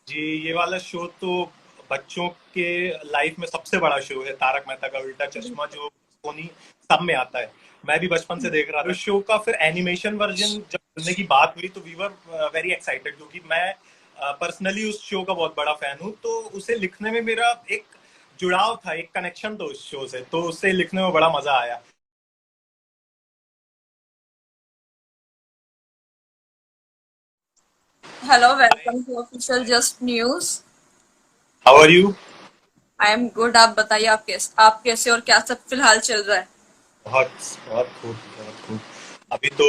जी, ये वाला शो तो बच्चों के लाइफ में सबसे बड़ा शो है, तारक मेहता का उल्टा चश्मा, जो सोनी सब में आता है। मैं भी बचपन से देख रहा था उस शो का। फिर एनिमेशन वर्जन जब बनने की बात हुई तो वी वर वेरी एक्साइटेड, क्योंकि मैं पर्सनली उस शो का बहुत बड़ा फैन हूँ। तो उसे लिखने में मेरा एक जुड़ाव था, एक कनेक्शन था उस शो से, तो उसे लिखने में बड़ा मजा आया। Hello, welcome to official just news. How are you? I am good. आप बताइए, आप कैसे और क्या सब फिलहाल चल रहा है? बहुत बहुत खूब, बहुत खूब। अभी तो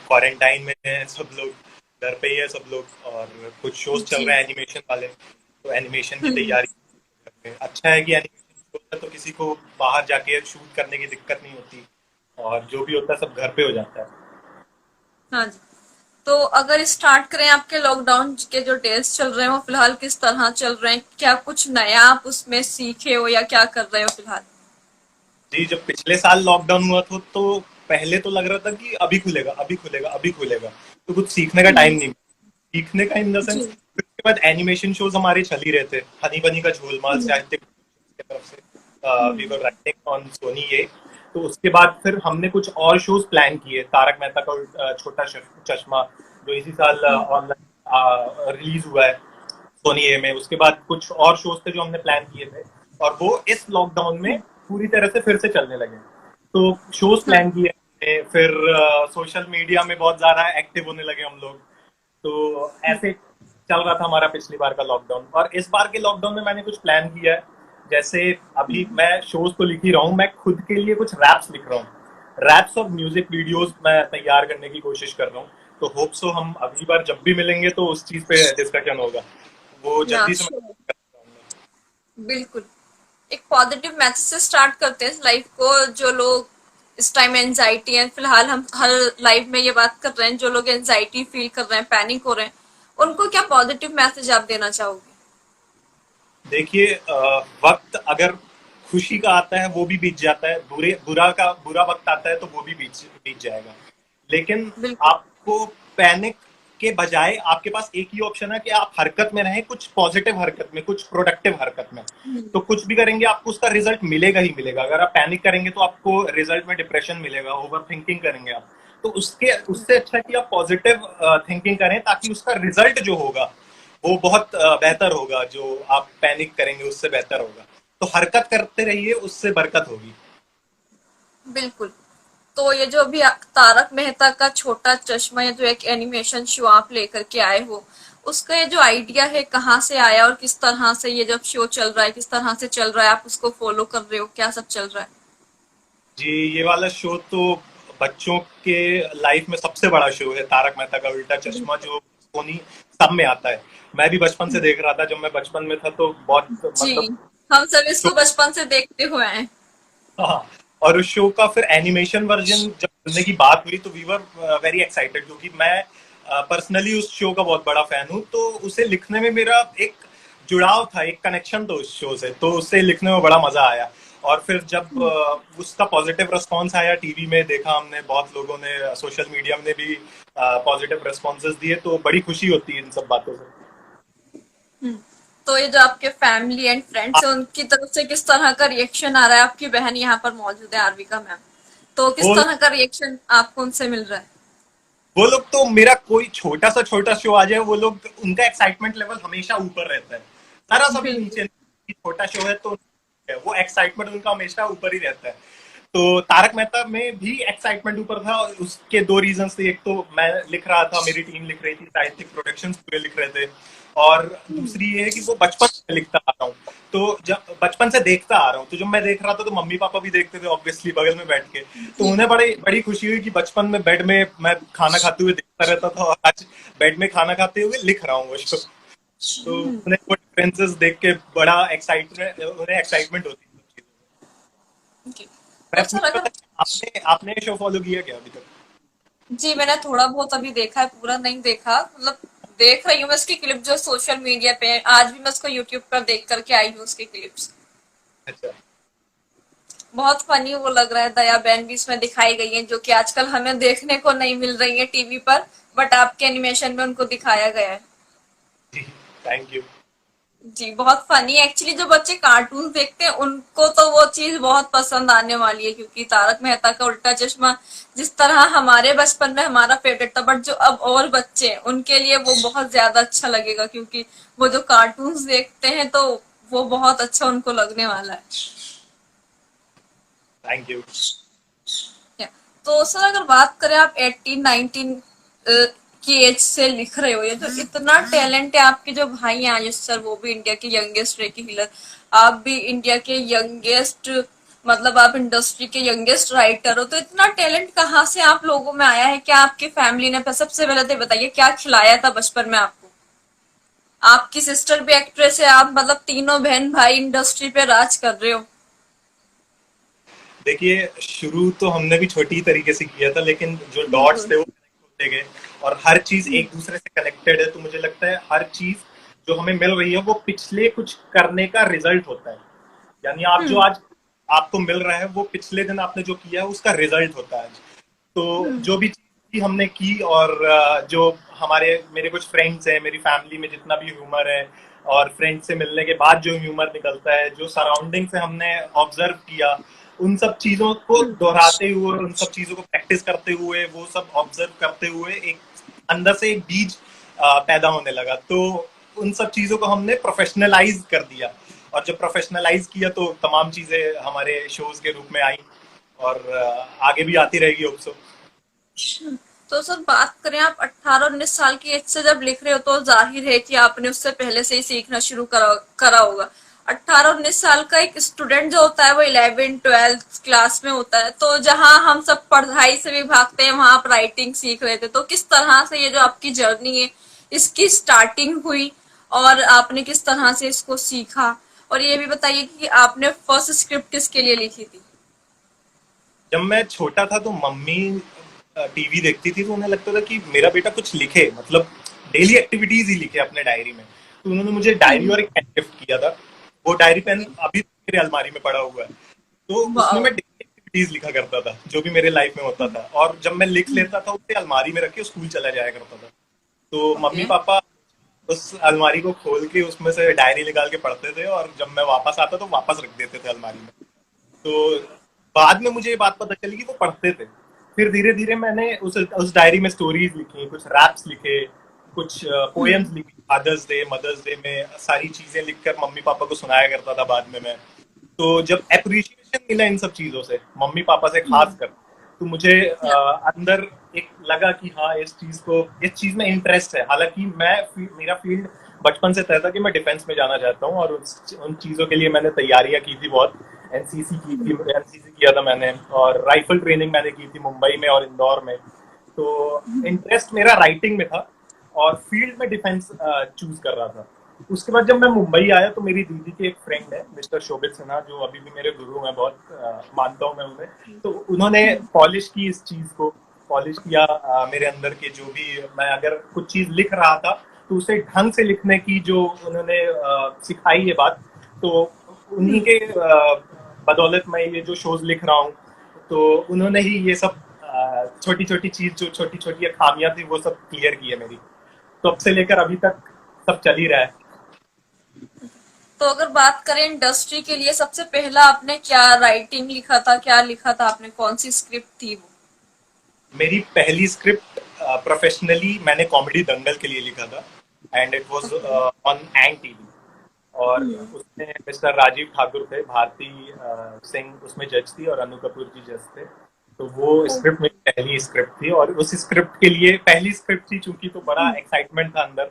क्वारंटाइन में है सब लोग, घर पे ही है सब लोग, और कुछ शोज चल जी। रहे हैं एनिमेशन वाले, तो एनिमेशन की तैयारी कर रहे हैं। अच्छा है कि एनिमेशन शो है तो किसी को बाहर जाके शूट करने की दिक्कत नहीं होती, और जो भी होता है सब घर पे हो जाता है। हाँ जी। तो अगर स्टार्ट करें, आपके लॉकडाउन के जो डेज चल रहे हैं वो फिलहाल किस तरह चल रहे हैं? क्या कुछ नया आप उसमें सीखे हो या क्या कर रहे हो फिलहाल? जी, जब पिछले साल लॉकडाउन हुआ था तो पहले तो लग रहा था कि अभी खुलेगा, अभी खुलेगा, अभी खुलेगा, तो कुछ सीखने का टाइम नहीं। सीखने का इन द जी। सेंस, उसके बाद एनिमेशन शोज हमारे चल ही रहे थे। हनी बनी का झोलमाल साहित्य की तरफ से we were writing on Sony ये। तो उसके बाद फिर हमने कुछ और शोज प्लान किए, तारक मेहता का छोटा चश्मा, जो इसी साल ऑनलाइन रिलीज हुआ है सोनी ए में। उसके बाद कुछ और शोज थे जो हमने प्लान किए थे, और वो इस लॉकडाउन में पूरी तरह से फिर से चलने लगे। तो शोज हाँ। प्लान किए हमने, फिर सोशल मीडिया में बहुत ज्यादा एक्टिव होने लगे हम लोग। तो ऐसे चल रहा था हमारा पिछली बार का लॉकडाउन। और इस बार के लॉकडाउन में मैंने कुछ प्लान किया है। जैसे अभी मैं शोज तो लिख ही रहा हूँ, मैं खुद के लिए कुछ रैप्स लिख रहा हूँ। रैप्स और म्यूजिक वीडियोस मैं तैयार करने की कोशिश कर रहा हूँ। तो होप सो हम अगली बार जब भी मिलेंगे तो उस चीज पे डिस्कशन होगा। वो ना, जल्दी से श्योर। बिल्कुल। एक पॉजिटिव मैसेज से स्टार्ट करते हैं इस लाइफ को। जो लोग इस टाइम एंजाइटी है, फिलहाल हम हर लाइफ में ये बात कर रहे हैं, जो लोग एंजाइटी फील कर रहे हैं, पैनिक हो रहे हैं, उनको क्या पॉजिटिव मैसेज आप देना चाहोगे? देखिए, वक्त अगर खुशी का आता है वो भी बीत जाता है, बुरा वक्त आता है तो वो भी बीत बीत जाएगा। लेकिन बिल्कुल। आपको पैनिक के बजाय आपके पास एक ही ऑप्शन है कि आप हरकत में रहें, कुछ पॉजिटिव हरकत में, कुछ प्रोडक्टिव हरकत में। तो कुछ भी करेंगे आपको उसका रिजल्ट मिलेगा ही मिलेगा। अगर आप पैनिक करेंगे तो आपको रिजल्ट में डिप्रेशन मिलेगा, ओवर थिंकिंग करेंगे आप। तो उसके उससे अच्छा है कि आप पॉजिटिव थिंकिंग करें, ताकि उसका रिजल्ट जो होगा वो बहुत बेहतर होगा। जो आप पैनिक करेंगे उससे बेहतर होगा। तो हरकत करते रहिए, उससे बरकत होगी। बिल्कुल। तो ये जो अभी तारक मेहता का छोटा चश्मा, या जो एक एनिमेशन शो आप लेकर के आए हो, उसका ये जो आइडिया है कहाँ से आया और किस तरह से ये जब शो चल रहा है, किस तरह से चल रहा है, आप उसको फॉलो कर रहे हो, क्या सब चल रहा है? जी, ये वाला शो तो बच्चों के लाइफ में सबसे बड़ा शो है, तारक मेहता का उल्टा चश्मा, जो सोनी सब में आता है। मैं भी बचपन से देख रहा था, जब मैं बचपन में था तो बहुत जी। मतलब हम सब इसको बचपन से देखते हुए हैं। हाँ। और उस शो का फिर एनिमेशन वर्जन जब बनने की बात हुई तो वी वर वेरी एक्साइटेड, क्योंकि मैं पर्सनली उस शो का बहुत बड़ा फैन हूँ। तो उसे लिखने में मेरा एक जुड़ाव था, एक कनेक्शन था उस शो से, तो उससे लिखने में बड़ा मजा आया। और फिर जब उसका पॉजिटिव रिस्पॉन्स आया, टीवी में देखा हमने, बहुत लोगों ने सोशल मीडिया में भी पॉजिटिव रिस्पॉन्सेज दिए, तो बड़ी खुशी होती है इन सब बातों से। तो ये जो आपके फैमिली एंड फ्रेंड्स है, उनकी तरफ से किस तरह का रिएक्शन आ रहा है? आपकी बहन यहाँ पर मौजूद है, आरविका मैम। तो किस वो तरह का रिएक्शन आपको उनसे मिल रहा है? वो लोग तो, मेरा कोई छोटा शो आ जाए, वो लोग, उनका एक्साइटमेंट लेवल हमेशा ऊपर रहता है। जरा सा भी बिल्कुल। नीचे नहीं। छोटा शो है तो वो एक्साइटमेंट उनका हमेशा ऊपर ही रहता है। तो तारक मेहता में भी एक्साइटमेंट ऊपर था, और उसके दो रीजन थे। एक तो मैं लिख रहा था, मेरी टीम लिख रही थी, साहित्यिक प्रोडक्शन पूरे लिख रहे थे। और दूसरी ये है कि वो बचपन से लिखता आ रहा हूँ, तो जब बचपन से देखता आ रहा हूँ, तो जब मैं देख रहा था तो मम्मी पापा भी देखते थे ऑब्वियसली बगल में बैठ के। तो जी। उन्हें बड़ी बड़ी खुशी हुई कि बचपन में बेड में मैं खाना खाते हुए देखता रहता था, और आज बेड में खाना खाते हुए लिख रहा हूँ वो शो। तो उन्हें वो डिफरेंसेस देख के बड़ा एक्साइटमेंट, उन्हें एक्साइटमेंट होती है इन सब चीजों में। जी। मैं तो सर, पूछ रहा अगर था, आपने आपने शो फॉलो किया क्या अभी तक? जी, मैंने थोड़ा बहुत अभी देखा है, पूरा नहीं देखा। मतलब देख रही हूँ मैं इसकी क्लिप जो सोशल मीडिया पे है। आज भी मैं उसको यूट्यूब पर देख करके आई हूँ, उसकी क्लिप्स। अच्छा। बहुत फनी वो लग रहा है। दया बहन भी इसमें दिखाई गई है, जो कि आजकल हमें देखने को नहीं मिल रही है टीवी पर, बट आपके एनिमेशन में उनको दिखाया गया है। जी। Thank you. जी, बहुत फनी एक्चुअली। जो बच्चे कार्टून देखते हैं उनको तो वो चीज बहुत पसंद आने वाली है, क्योंकि तारक मेहता का उल्टा चश्मा जिस तरह हमारे बचपन में हमारा फेवरेट था, बट जो अब और बच्चे हैं उनके लिए वो बहुत ज्यादा अच्छा लगेगा, क्योंकि वो जो कार्टून्स देखते हैं तो वो बहुत अच्छा उनको लगने वाला है। Thank you. या, तो सर अगर बात करें, आप 18-19 की एज से लिख रहे हो, ये जो इतना टैलेंट है आपके जो भाई हैं आयुष सर, वो भी इंडिया के यंगेस्ट रेकी हीलर, आप भी इंडिया के यंगेस्ट, मतलब आप इंडस्ट्री के यंगेस्ट राइटर हो, तो इतना टैलेंट कहाँ से आप लोगों में आया है? क्या आपकी फैमिली ने, सबसे पहले तो बताइए क्या खिलाया था बचपन में आपको? आपकी सिस्टर भी एक्ट्रेस है, आप मतलब तीनों बहन भाई इंडस्ट्री पे राज कर रहे हो। देखिए, शुरू तो हमने भी छोटी तरीके से किया था, लेकिन जो डॉट्स बिल्कुल। थे वो कनेक्ट होते गए और हर चीज एक दूसरे से कनेक्टेड है। तो मुझे लगता है हर चीज जो हमें मिल रही है वो पिछले कुछ करने का रिजल्ट होता है। यानी आप जो आज आपको मिल रहा है वो पिछले दिन आपने जो किया है उसका रिजल्ट होता है आज। तो जो भी चीज हमने की और जो हमारे मेरे कुछ फ्रेंड्स हैं, मेरी फैमिली में जितना भी ह्यूमर है और फ्रेंड से मिलने के बाद जो ह्यूमर निकलता है, जो सराउंडिंग से हमने ऑब्जर्व किया, उन सब चीजों को दोहराते हुए, उन सब चीजों को प्रैक्टिस करते हुए, वो सब ऑब्जर्व करते हुए एक अंदर से एक बीज पैदा होने लगा। तो उन सब चीजों को हमने प्रोफेशनलाइज कर दिया और जब प्रोफेशनलाइज किया तो तमाम चीजें हमारे शोज के रूप में आई और आगे भी आती रहेगी होप। तो सर बात करें, आप 18-19 साल की एज से जब लिख रहे हो तो जाहिर है कि आपने उससे पहले से ही सीखना शुरू करा होगा। 18-19 साल का एक स्टूडेंट जो होता है वो 11th-12th क्लास में होता है, तो जहां हम सब पढ़ाई से भी भागते हैं वहां आप राइटिंग सीख रहे थे, तो किस तरह से ये जो आपकी जर्नी है इसकी स्टार्टिंग हुई और आपने किस तरह से इसको सीखा? और ये भी बताइए कि आपने फर्स्ट स्क्रिप्ट किसके लिए लिखी थी? जब मैं छोटा था तो मम्मी टीवी देखती थी तो उन्हें लगता था कि मेरा बेटा कुछ लिखे, मतलब डेली एक्टिविटीज ही लिखे अपने डायरी में। तो उन्होंने मुझे डायरी और एक पेन गिफ्ट किया था। वो डायरी पेन अभी मेरे अलमारी में पड़ा हुआ है। तो उसमें वाह। मैं डेली एक्टिविटीज लिखा करता था जो भी मेरे लाइफ में होता था, और जब मैं लिख लेता था उसे अलमारी में रख के स्कूल चला जाया करता था। तो मम्मी ओके। पापा उस अलमारी को खोल के उसमें से डायरी निकाल के पढ़ते थे और जब मैं वापस आता तो वापस रख देते थे अलमारी में। तो बाद में मुझे ये बात पता चली कि वो पढ़ते थे। फिर धीरे धीरे मैंने उस डायरी में स्टोरीज लिखी, कुछ रैप्स लिखे, कुछ पोएम्स लिखी। फादर्स डे, मदर्स डे में सारी चीजें लिखकर मम्मी पापा को सुनाया करता था बाद में मैं। तो जब अप्रिशिएशन मिला इन सब चीजों से, मम्मी पापा से खास कर, तो मुझे अंदर एक लगा कि हाँ, इस चीज में इंटरेस्ट है। हालांकि मेरा फील्ड बचपन से तय था कि मैं डिफेंस में जाना चाहता हूँ और उन चीजों के लिए मैंने तैयारियां की थी बहुत। एनसीसी की थी, एनसीसी किया था मैंने, और राइफल ट्रेनिंग मैंने की थी मुंबई में और इंदौर में। तो इंटरेस्ट मेरा राइटिंग में था और फील्ड में डिफेंस चूज कर रहा था। उसके बाद जब मैं मुंबई आया तो मेरी दीदी के एक फ्रेंड है मिस्टर शोभित सिन्हा, जो अभी भी मेरे गुरु हैं, बहुत मानता हूँ मैं उन्हें। तो उन्होंने पॉलिश की इस चीज को, पॉलिश किया मेरे अंदर के जो भी, मैं अगर कुछ चीज लिख रहा था तो उसे ढंग से लिखने की जो उन्होंने सिखाई है बात, तो उन्हीं के बदौलत मैं ये जो शोज लिख रहा हूँ। तो उन्होंने ही ये सब छोटी छोटी चीज, जो छोटी छोटी खामियां थी, वो सब क्लियर की है मेरी। तो अब से लेकर अभी तक सब चल ही रहा है। तो अगर बात करें इंडस्ट्री के लिए, सबसे पहला आपने क्या राइटिंग लिखा था, क्या लिखा था आपने, कौन सी स्क्रिप्ट थी वो? मेरी पहली स्क्रिप्ट प्रोफेशनली मैंने कॉमेडी दंगल के लिए लिखा था, and it was okay. On Ang TV. और उसमें मिस्टर राजीव ठाकुर थे, भारती सिंह उसमें जज थी और अनु कपूर जी जज थे। तो वो स्क्रिप्ट मेरी पहली स्क्रिप्ट थी और उस स्क्रिप्ट के लिए, पहली स्क्रिप्ट थी चूंकि, तो बड़ा एक्साइटमेंट था अंदर।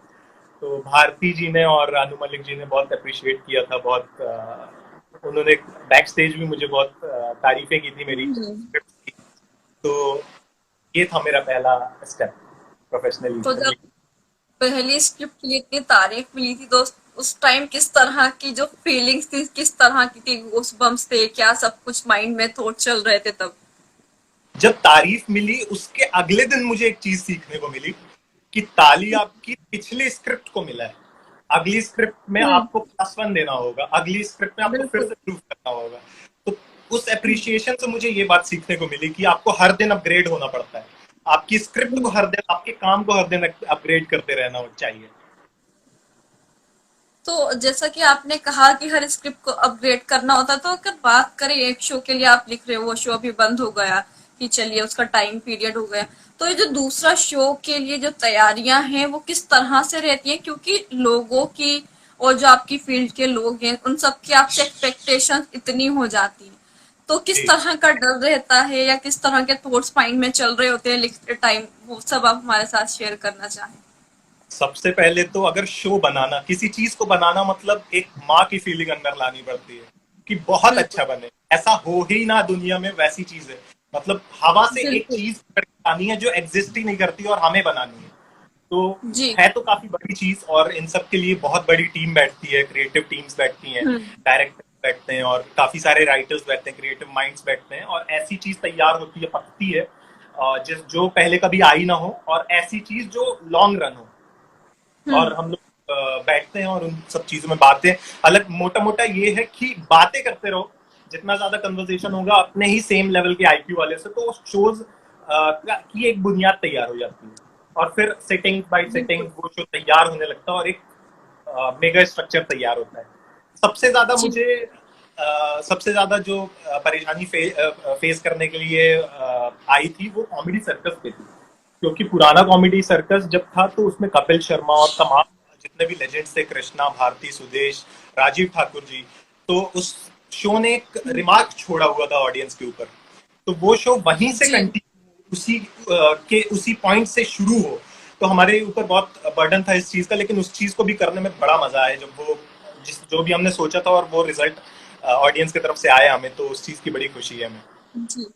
तो भारती जी ने और अनु मलिक जी ने बहुत अप्रिशिएट किया था, बहुत उन्होंने बैक स्टेज भी मुझे बहुत तारीफें की थी मेरी स्क्रिप्ट की। तो ये था मेरा पहला स्टेप प्रोफेशनली। तो जब पहली स्क्रिप्ट की इतनी तारीफ मिली थी तो उस टाइम किस तरह की जो फीलिंग्स थी, किस तरह की थी, गूज़बम्प्स थे, क्या सब कुछ माइंड में थॉट चल रहे थे तब? जब तारीफ मिली उसके अगले दिन मुझे एक चीज सीखने को मिली कि ताली आपकी पिछली स्क्रिप्ट को मिला है, अगली स्क्रिप्ट में आपको +1 देना होगा, अगली स्क्रिप्ट में आपको फिर बिल्कुल। से प्रूव करना होगा। तो उस अप्रिशिएशन से मुझे ये बात सीखने को मिली कि आपको हर दिन अपग्रेड होना पड़ता है, आपकी स्क्रिप्ट को हर दिन, आपके काम को हर दिन अपग्रेड करते रहना चाहिए। तो जैसा कि आपने कहा कि हर स्क्रिप्ट को अपग्रेड करना होता है, तो अगर बात करें एक शो के लिए आप लिख रहे हो, वो शो अभी बंद हो गया कि चलिए उसका टाइम पीरियड हो गया, तो ये जो दूसरा शो के लिए जो तैयारियां हैं वो किस तरह से रहती हैं, क्योंकि लोगों की और जो आपकी फील्ड के लोग हैं उन सबकी आपसे एक्सपेक्टेशन इतनी हो जाती है, तो किस जी, तरह का डर रहता है या किस तरह के थॉट्स माइंड में चल रहे होते हैं लिखते टाइम, वो सब आप हमारे साथ शेयर करना चाहें। सबसे पहले तो अगर शो बनाना, किसी चीज को बनाना मतलब एक माँ की फीलिंग अंदर लानी पड़ती है कि बहुत बिल्कुल। अच्छा बने, ऐसा हो ही ना दुनिया में, वैसी चीज है। मतलब हवा से एक बिल्कुल। चीज लानी है जो एग्जिस्ट ही नहीं करती और हमें बनानी है। तो जी। है तो काफी बड़ी चीज, और इन सब के लिए बहुत बड़ी टीम बैठती है, क्रिएटिव टीम्स बैठती हैं, हम्म। डायरेक्टर्स बैठते हैं, और काफी सारे राइटर्स बैठते हैं, क्रिएटिव माइंड्स बैठते हैं, और ऐसी चीज तैयार होती है, पकती है, जिस जो पहले कभी आई ना हो, और ऐसी चीज जो लॉन्ग रन हो। और हम्म। हम लोग बैठते हैं और उन सब चीजों में बातें, अलग मोटा मोटा ये है कि बातें करते रहो, जितना ज्यादा कन्वर्सेशन होगा अपने ही सेम लेवल के आईक्यू वाले से, तो शोज की एक बुनियाद तैयार हो जाती है, और फिर सेटिंग बाय सेटिंग बिल्कुल। वो शो तैयार होने लगता है, और एक मेगा स्ट्रक्चर तैयार होता है। सबसे ज्यादा जी। मुझे सबसे ज्यादा जो परेशानी फेस करने के लिए आई थी, वो कॉमेडी सर्कस पे थी। क्योंकि पुराना कॉमेडी सर्कस जब था, तो उसमें कपिल शर्मा और तमाम जितने भी लेजेंड्स थे, कृष्णा भारती, सुदेश, राजीव ठाकुर जी, तो उस शो ने एक रिमार्क छोड़ा हुआ था ऑडियंस के ऊपर। तो वो शो वहीं से जी। कंटिन्यू, उसी पॉइंट से शुरू हो, तो हमारे ऊपर बहुत बर्डन था इस चीज का, लेकिन उस चीज को भी करने में बड़ा मजा आया, जब वो जो भी हमने सोचा था और वो रिजल्ट ऑडियंस की तरफ से आया हमें, तो उस चीज की बड़ी खुशी है हमें। जी।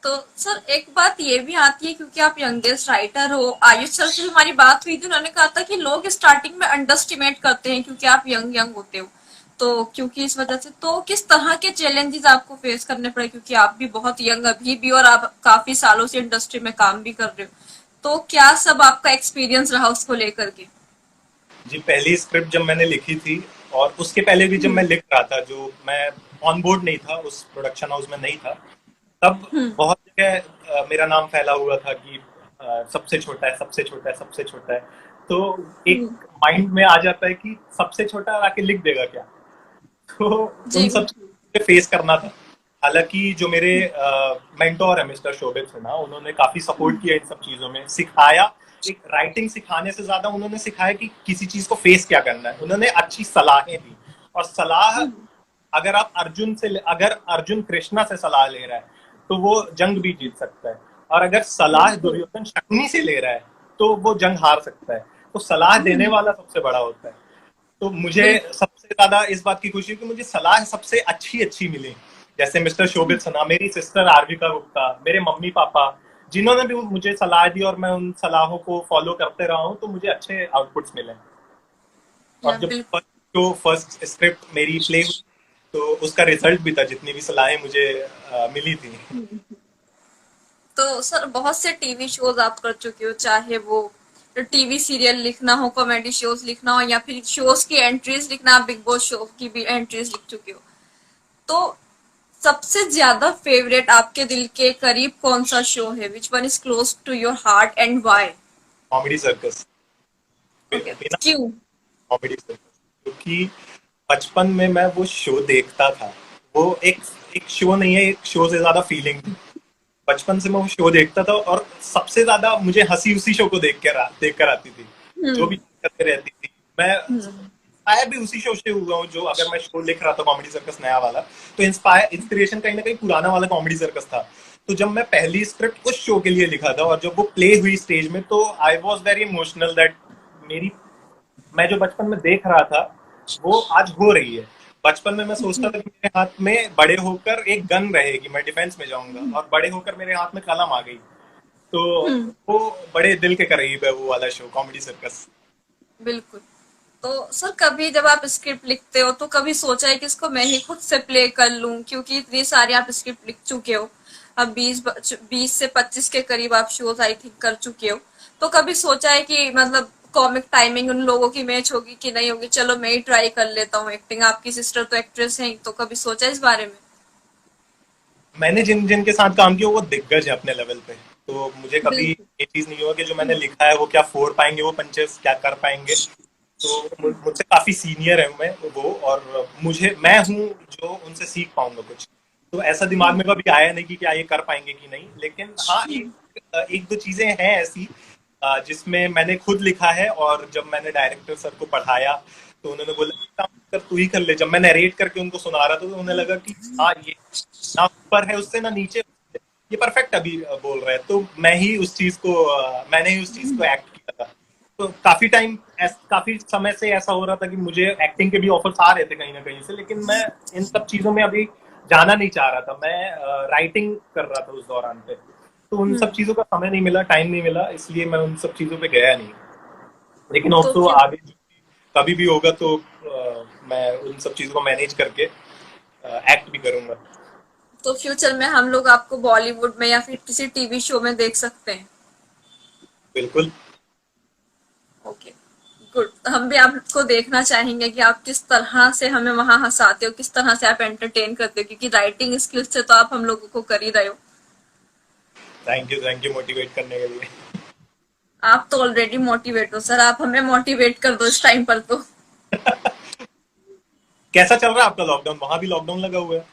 तो सर एक बात ये भी आती है, क्योंकि आप यंगेस्ट राइटर हो, आयुष सर से हमारी बात हुई थी, उन्होंने कहा था कि लोग स्टार्टिंग में अंडरस्टिमेट करते हैं क्योंकि आप यंग यंग होते हो, तो क्योंकि इस वजह से तो किस तरह के चैलेंजेस आपको फेस करने पड़े, क्योंकि आप भी बहुत यंग अभी भी और आप काफी सालों से इंडस्ट्री में काम भी कर रहे हो, तो क्या सब आपका एक्सपीरियंस रहा उसको लेकर के। जी, पहली स्क्रिप्ट जब मैंने लिखी थी, और उसके पहले भी जब मैं हम्म। लिख रहा था, जो मैं ऑन बोर्ड नहीं था, उस प्रोडक्शन हाउस में नहीं था, तब हम्म। बहुत जगह मेरा नाम फैला हुआ था कि सबसे छोटा है, सबसे छोटा है, सबसे छोटा है। तो एक हम्म। माइंड में आ जाता है कि सबसे छोटा आके लिख देगा क्या। तो जी। उन सब बिल्कुल। चीजों फेस करना था। हालांकि जो मेरे मेंटोर है मिस्टर शोभित सिन्हा, उन्होंने काफी सपोर्ट किया इन सब चीजों में, सिखाया। एक राइटिंग सिखाने से ज्यादा उन्होंने सिखाया कि किसी चीज को फेस क्या करना है। उन्होंने अच्छी सलाहें दी, और सलाह, अगर अर्जुन कृष्णा से सलाह ले रहा है, तो वो जंग भी जीत सकता है, और अगर सलाह बिल्कुल। दुर्योधन शकुनी से ले रहा है, तो वो जंग हार सकता है। तो सलाह देने वाला सबसे बड़ा होता है। तो मुझे बिल्कुल। सबसे ज्यादा इस बात की खुशी है कि मुझे सलाह सबसे अच्छी अच्छी मिली, जैसे मिस्टर शोभित सिन्हा, मेरी सिस्टर आरविका गुप्ता, मेरे मम्मी पापा, जिन्होंने भी मुझे सलाह दी, और मैं उन सलाहों को फॉलो करते रहा हूँ, तो मुझे अच्छे आउटपुट्स मिले। या और जब बिल्कुल। फर्स्ट स्क्रिप्ट मेरी प्ले हुई, तो उसका रिजल्ट भी था, जितनी भी सलाहें मुझे मिली थी। तो सर बहुत से टीवी शोज आप कर चुके हो, चाहे वो टीवी सीरियल लिखना हो, कॉमेडी शोज लिखना हो, या फिर शोज की एंट्रीज लिखना, आप बिग बॉस शो की भी एंट्रीज लिख चुके हो, तो सबसे ज्यादा फेवरेट आपके दिल के करीब कौन सा शो है, which one is close to your heart and why. Comedy circus. Okay. बिना क्यों। कॉमेडी सर्कस, क्योंकि बचपन में मैं वो शो देखता था। वो एक एक शो नहीं है, एक शो से ज्यादा फीलिंग थी। बचपन से मैं वो शो देखता था, और सबसे ज्यादा मुझे हंसी उसी शो को देख कर आती थी। जो हम्म। भी करते रहती थी, मैं हम्म। इंस्पायर भी उसी शो से हुआ हूँ। जो अगर मैं शो लिख रहा था कॉमेडी सर्कस नया वाला, तो इंस्पिरेशन कहीं ना कहीं पुराना वाला कॉमेडी सर्कस था। तो जब मैं पहली स्क्रिप्ट उस शो के लिए लिखा था, और जब वो प्ले हुई स्टेज में, तो I was very emotional that मेरी मैं जो बचपन में देख रहा था, वो आज हो रही है। बचपन में मैं सोचता जी। था कि मेरे हाथ में बड़े होकर एक गन रहेगी, मैं डिफेंस में जाऊंगा, और बड़े होकर मेरे हाथ में कलम आ गई। तो हम्म। वो बड़े दिल के करीब है, वो वाला शो कॉमेडी सर्कस। बिल्कुल। तो सर कभी जब आप स्क्रिप्ट लिखते हो तो कभी सोचा है कि इसको मैं ही खुद से प्ले कर लूं, क्योंकि इतनी सारी आप स्क्रिप्ट लिख चुके हो, अब 20 से 25 के करीब आप शोज आई थिंक कर चुके हो, तो कभी सोचा है कि मतलब कॉमिक टाइमिंग उन लोगों की मैच होगी कि नहीं होगी, चलो मैं ही ट्राई कर लेता हूँ एक्टिंग, आपकी सिस्टर तो एक्ट्रेस है, तो कभी सोचा इस बारे में। मैंने जिन जिन के साथ काम किया, वो दिग्गज है अपने लेवल पे। तो मुझे कभी बिल्कुल। ये चीज नहीं हुआ कि जो मैंने लिखा है वो क्या फोड़ पाएंगे, वो पंचेस क्या कर पाएंगे। तो मुझसे काफी सीनियर है मैं वो, और मैं हूँ जो उनसे सीख पाऊंगा कुछ। तो ऐसा दिमाग में कभी आया नहीं कि क्या ये कर पाएंगे कि नहीं, लेकिन हाँ एक दो चीजें हैं ऐसी जिसमें मैंने खुद लिखा है, और जब मैंने डायरेक्टर सर को पढ़ाया तो उन्होंने बोला "काम कर, तू ही कर ले"। जब मैं नरेट करके उनको सुना रहा था तो उन्हें लगा कि हाँ ये ना ऊपर है उससे ना नीचे, ये परफेक्ट अभी बोल रहा है। तो मैंने ही उस चीज को एक्ट किया था। तो काफी समय से ऐसा हो रहा था कि मुझे एक्टिंग के भी ऑफर्स आ रहे थे कहीं ना कहीं से, लेकिन मैं इन सब चीजों में अभी जाना नहीं चाह रहा था। मैं राइटिंग कर रहा था उस दौरान पे, तो उन सब चीजों का समय नहीं मिला, टाइम नहीं मिला, इसलिए मैं उन सब चीजों पे गया नहीं। लेकिन तो ऑल्सो फिर आगे कभी भी होगा तो मैं उन सब चीजों को मैनेज करके एक्ट भी करूंगा। तो फ्यूचर में हम लोग आपको बॉलीवुड में या फिर किसी टीवी शो में देख सकते हैं। बिल्कुल। Okay, good. तो हम भी आपको देखना चाहेंगे कि आप किस तरह से हमें वहां हंसाते हो, किस तरह से आप एंटरटेन करते हो, क्योंकि राइटिंग स्किल्स से तो आप हम लोगों को कर ही रहे हो। थैंक यू मोटिवेट करने के लिए। आप तो ऑलरेडी मोटिवेट हो सर, आप हमें मोटिवेट कर दो इस टाइम पर तो। कैसा चल रहा है आपका लॉकडाउन? वहां भी लॉकडाउन लगा हुआ है?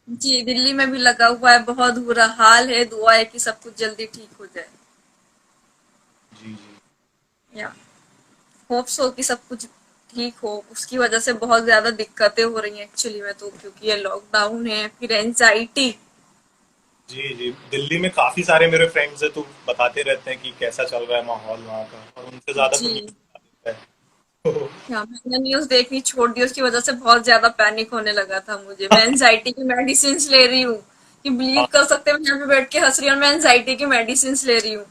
जी, दिल्ली में भी लगा हुआ है, बहुत बुरा हाल है। दुआ है कि सब कुछ जल्दी ठीक हो जाए। जी जी। या होप सो कि सब कुछ ठीक हो। उसकी वजह से बहुत ज्यादा दिक्कतें हो रही हैं एक्चुअली में तो, क्योंकि ये लॉकडाउन है, फिर एंजाइटी। जी जी, दिल्ली में काफी सारे मेरे फ्रेंड्स हैं, तो बताते रहते हैं कि कैसा चल रहा है माहौल वहाँ का, और उनसे ज्यादा तो न्यूज़ जी, बता देता है। तो या मैंने न्यूज देखनी छोड़ दी, उसकी वजह से बहुत ज्यादा पैनिक होने लगा था मुझे। मैं एंजाइटी की मेडिसिन ले रही हूँ, कि बिलीव कर सकते हैं, मैं यहाँ पे बैठ के हंस रही हूँ और मैं एंजाइटी की मेडिसिन ले रही हूँ।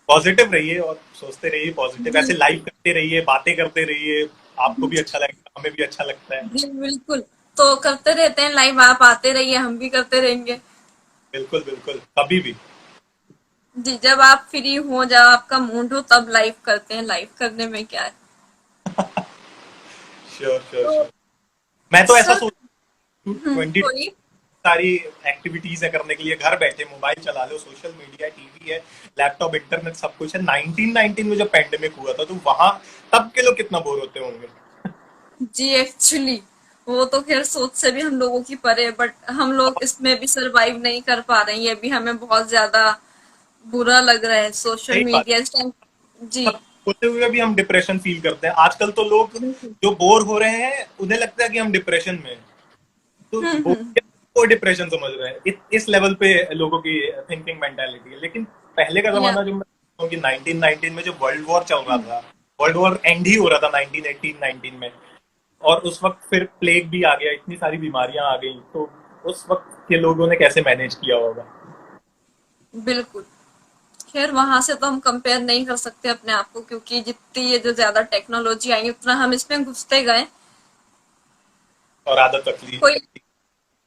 पॉजिटिव रहिए और सोचते रहिए पॉजिटिव, ऐसे बिल्कुल। लाइव करते रहिए, बातें करते रहिए। आपको भी अच्छा लगेगा, हमें भी अच्छा लगता है। जी बिल्कुल। तो करते रहते हैं लाइव, आप आते रहिए, हम भी करते रहेंगे। बिल्कुल बिल्कुल, कभी भी। जी, जब आप फ्री हो, जब आपका मूड हो, तब लाइव करते हैं। लाइव करने में क्या है। श्योर श्योर तो श्योर। मैं तो ऐसा सर, सोच 20 कोई। सारी एक्टिविटीज है करने के लिए। घर बैठे मोबाइल चला लो, सोशल मीडिया, टीवी है, लैपटॉप, इंटरनेट, सब कुछ है। 1919 में जब पेंडेमिक हुआ था तो वहां तब के लोग कितना बोर होते होंगे। जी एक्चुअली वो तो खैर सोच से भी हम लोगों की परे है, बट हम लोग इसमें भी सरवाइव नहीं कर पा रहे हैं। ये भी हमें बहुत ज्यादा बुरा लग रहा है, सोशल सही बात। मीडिया इस टाइम। जी सब होते हुए भी हम डिप्रेशन फील करते हैं आजकल। तो लोग बिल्कुल। जो बोर हो रहे हैं उन्हें लगता है कि हम डिप्रेशन में हैं। तो वो को डिप्रेशन समझ रहे हैं। इस लेवल पे लोगों की थिंकिंग मेंटालिटी है। लेकिन पहले का या जमाना जो मैं कहता हूँ कि 1919 में जो वर्ल्ड वॉर चल रहा था, वर्ल्ड वॉर एंड ही हो रहा था 1918-19 में, और उस वक्त फिर प्लेग भी आ गया, इतनी सारी बीमारियां आ गई, तो उस वक्त के लोगों ने कैसे मैनेज किया होगा। बिल्कुल। खैर वहां से तो हम कंपेयर नहीं कर सकते अपने आप को, क्योंकि जितनी ये जो ज्यादा टेक्नोलॉजी आई उतना हम इसमें घुसते गए। और आदत तकलीफ कोई तकलीफ।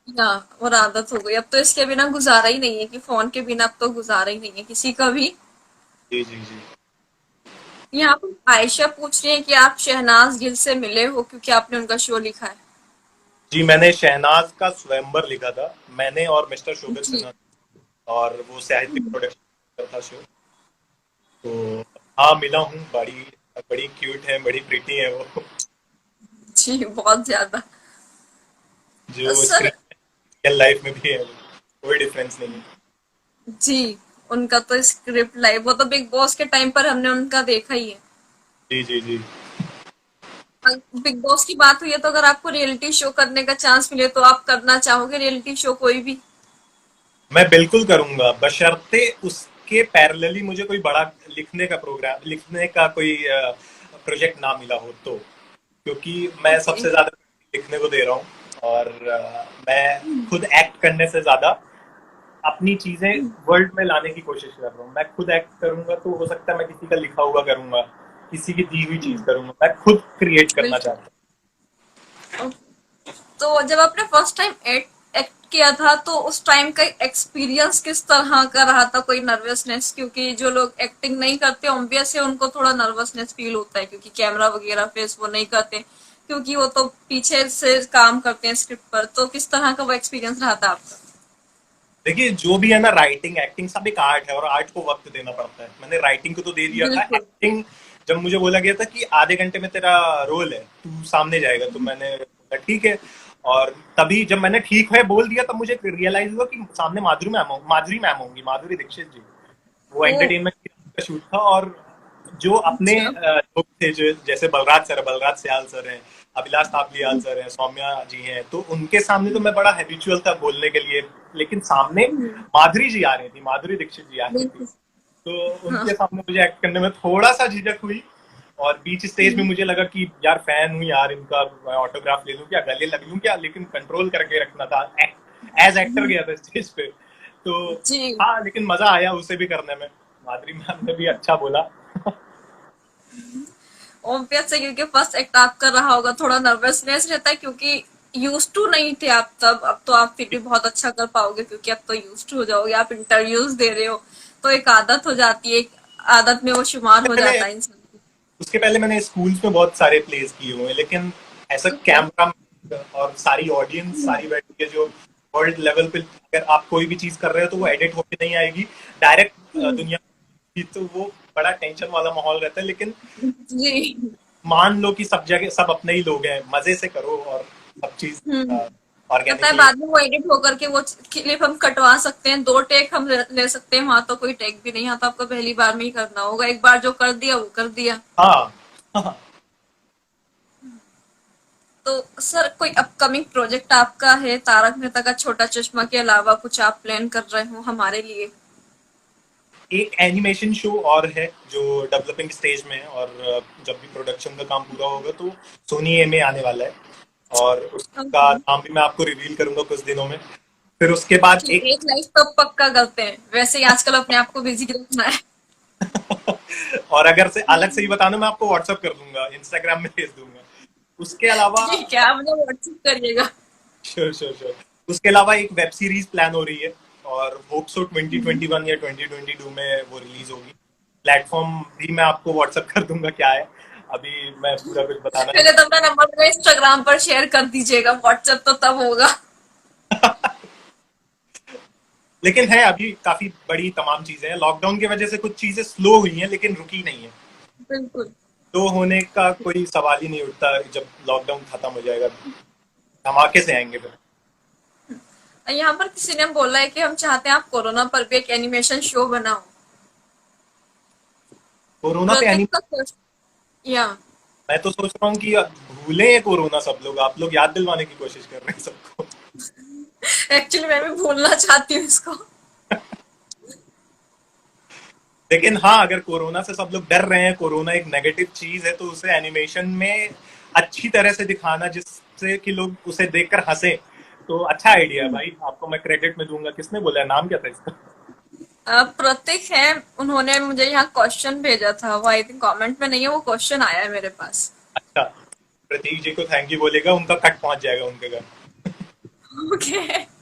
ना, और आदत हो गई। अब तो इसके बिना गुजारा ही नहीं है, कि फोन के बिना अब तो गुजारा ही नहीं है किसी का भी। जी जी जी। यहाँ पर आयशा पूछ रही है कि आप शहनाज गिल से मिले हो, क्योंकि आपने उनका शो लिखा है। जी, मैंने शहनाज का स्वयंवर लिखा था, मैंने और मिस्टर शोभित जी। सिन्हा, और वो साहित्यिक प्रोडक्शन था शो। तो हाँ, मिला हूँ। बड़ी बड़ी क्यूट है, बड़ी प्रीटी है वो। जी बहुत ज्यादा। जो सर, स्क्रीन रियल लाइफ में भी है, कोई डिफरेंस नहीं है। जी उनका तो स्क्रिप्ट लाइव, वो तो बिग बॉस के टाइम पर हमने उनका देखा ही है। जी जी जी। बिग बॉस की बात हुई है, तो अगर आपको रियलिटी शो करने का चांस मिले तो आप करना चाहोगे रियलिटी शो कोई भी। मैं बिल्कुल करूंगा, बशर्ते उसके पैरेलली मुझे कोई बड़ा लिखने का कोई प्रोजेक्ट ना मिला हो तो। क्योंकि मैं ओके। सबसे ज्यादा लिखने को दे रहा हूँ, और मैं खुद एक्ट करने से ज्यादा अपनी चीजें वर्ल्ड में लाने की कोशिश कर रहा हूँ। मैं खुद एक्ट करूंगा तो हो सकता है मैं किसी का लिखा हुआ करूंगा, किसी की दी हुई चीज करूंगा। मैं खुद क्रिएट करना बिल्कुल। चाहता तो जब आपने फर्स्ट टाइम एक्ट किया था, तो उस टाइम का एक्सपीरियंस किस तरह का रहा था? कोई नर्वसनेस? क्योंकि जो लोग एक्टिंग नहीं करते ऑब्वियस है उनको थोड़ा नर्वसनेस फील होता है, क्योंकि कैमरा वगैरह फेस वो नहीं करते, क्योंकि वो तो पीछे से काम करते हैं स्क्रिप्ट पर। तो किस तरह का वो एक्सपीरियंस रहा था आपका? हूँ। देखिए, जो भी है ना, राइटिंग एक्टिंग सब एक आर्ट है, और आर्ट को वक्त देना पड़ता है। मैंने राइटिंग को तो दे दिया था, बिल्कुल। एक्टिंग जब मुझे बोला गया था कि आधे घंटे में तेरा रोल है, तू सामने जाएगा, तो मैंने बोला ठीक है। और तभी जब मैंने ठीक है बोल दिया, तब मुझे रियलाइज हुआ कि सामने माधुरी मैम होंगी, माधुरी दीक्षित जी। वो ओ। एंटरटेनमेंट का शूट था, और जो अपने अच्छा। लोग थे, जो जैसे बलराज सयाल सर हैं, अभिलाष तापलियाल सर हैं, सौम्या जी हैं, तो उनके सामने तो मैं बड़ा हैबिचुअल था बोलने के लिए। लेकिन सामने हम्म, माधुरी जी आ रही थी, माधुरी दीक्षित जी आ रही थी, बिल्कुल। तो हाँ। उनके सामने मुझे एक्ट करने में थोड़ा सा झिझक हुई। और बीच स्टेज में हम्म, मुझे लगा कि यार फैन हूँ यार इनका, मैं ऑटोग्राफ ले लूं क्या, गले लग लूं क्या, लेकिन कंट्रोल करके रखना था। एज एक्टर गया था स्टेज पे, तो जी। हाँ, लेकिन मजा आया उसे भी करने में। माधुरी मैम ने भी अच्छा बोला। ऑब्वियस है, क्योंकि फर्स्ट एक्ट आप कर रहा होगा, थोड़ा नर्वसनेस रहता है क्योंकि यूज टू नहीं थे आप तब। अब तो आप फिर भी बहुत अच्छा कर पाओगे क्योंकि अब तो यूज टू हो जाओगे, आप इंटरव्यूज दे रहे हो, तो एक आदत हो जाती है, एक आदत में वो शुमार हो मैंने जाता है इंसान की। उसके पहले मैंने स्कूल्स में बहुत सारे प्लेस किए हुए हैं, लेकिन ऐसा ओके। कैमरा और सारी ऑडियंस सारी बैठी है, जो वर्ल्ड लेवल पे अगर आप कोई भी चीज कर रहे हो तो वो एडिट होके नहीं आएगी डायरेक्ट दुनिया की, तो वो बड़ा टेंशन वाला माहौल रहता है। लेकिन जी। मान लो कि सब जगह सब अपने ही लोग हैं, मजे से करो और सब चीज हम्म। पता है ऑर्गेनिकली। बाद में वो एडिट होकर के वो क्लिप हम कटवा सकते हैं, 2 टेक हम ले सकते हैं, वहां तो कोई टेक भी नहीं आता, आपको पहली बार में ही करना होगा, एक बार जो कर दिया वो कर दिया। हाँ। हाँ। तो सर कोई अपकमिंग प्रोजेक्ट आपका है तारक मेहता का छोटा चश्मा के अलावा, कुछ आप प्लान कर रहे हो हमारे लिए? एक एनिमेशन शो और है जो डेवलपिंग स्टेज में है, और जब भी प्रोडक्शन का काम पूरा होगा तो सोनी ए में आने वाला है, और उसका ओके। नाम भी मैं आपको रिवील करूंगा कुछ दिनों में। फिर उसके बाद ठीक एक है, एक लाइफ तो पक्का करते हैं, वैसे ही आजकल अपने आप को बिजी रखना है। और अगर से अलग से ही बताना, मैं आपको व्हाट्सअप कर दूंगा, इंस्टाग्राम में भेज दूंगा। उसके अलावा ठीक है, आप मुझे व्हाट्सएप करिएगा। श्योर श्योर श्योर, उसके अलावा एक वेब सीरीज प्लान हो रही है, और होप सो 2021 या 2022 में वो रिलीज होगी। प्लेटफॉर्म भी मैं आपको व्हाट्सअप कर दूंगा क्या है, अभी मैं पूरा कुछ बताना नहीं पहले तो अपना नंबर मेरे इंस्टाग्राम पर शेयर कर दीजिएगा, व्हाट्सएप तो तब होगा। लेकिन है अभी काफी बड़ी तमाम चीजें हैं, लॉकडाउन की वजह से कुछ चीजें स्लो हुई हैं लेकिन रुकी नहीं है। बिल्कुल। तो होने का कोई सवाल ही नहीं उठता, जब लॉकडाउन खत्म हो जाएगा धमाके से आएंगे फिर। यहाँ पर किसी ने बोला है कि हम चाहते हैं आप कोरोना पर भी एक एनिमेशन शो बनाओ। कोरोना पे प्रतीक का क्वेश्चन या। मैं तो सोच रहा हूँ कि भूलें ये कोरोना, सब लोग, आप लोग याद दिलवाने की कोशिश कर रहे हैं सबको। एक्चुअली मैं भी भूलना चाहती हूँ इसको। लेकिन हाँ, अगर कोरोना से सब लोग डर रहे हैं, कोरोना एक नेगेटिव चीज है, तो उसे एनिमेशन में अच्छी तरह से दिखाना जिससे कि लोग उसे देखकर हंसे, तो अच्छा आइडिया है भाई, आपको मैं क्रेडिट में दूंगा। किसने बोला है, नाम क्या था इसका? प्रतीक है, उन्होंने मुझे यहाँ क्वेश्चन भेजा था, वो आई थिंक कमेंट में नहीं है, वो क्वेश्चन आया है मेरे पास। अच्छा, प्रतीक जी को थैंक यू बोलेगा, उनका कट पहुंच जाएगा उनके घर। ओके।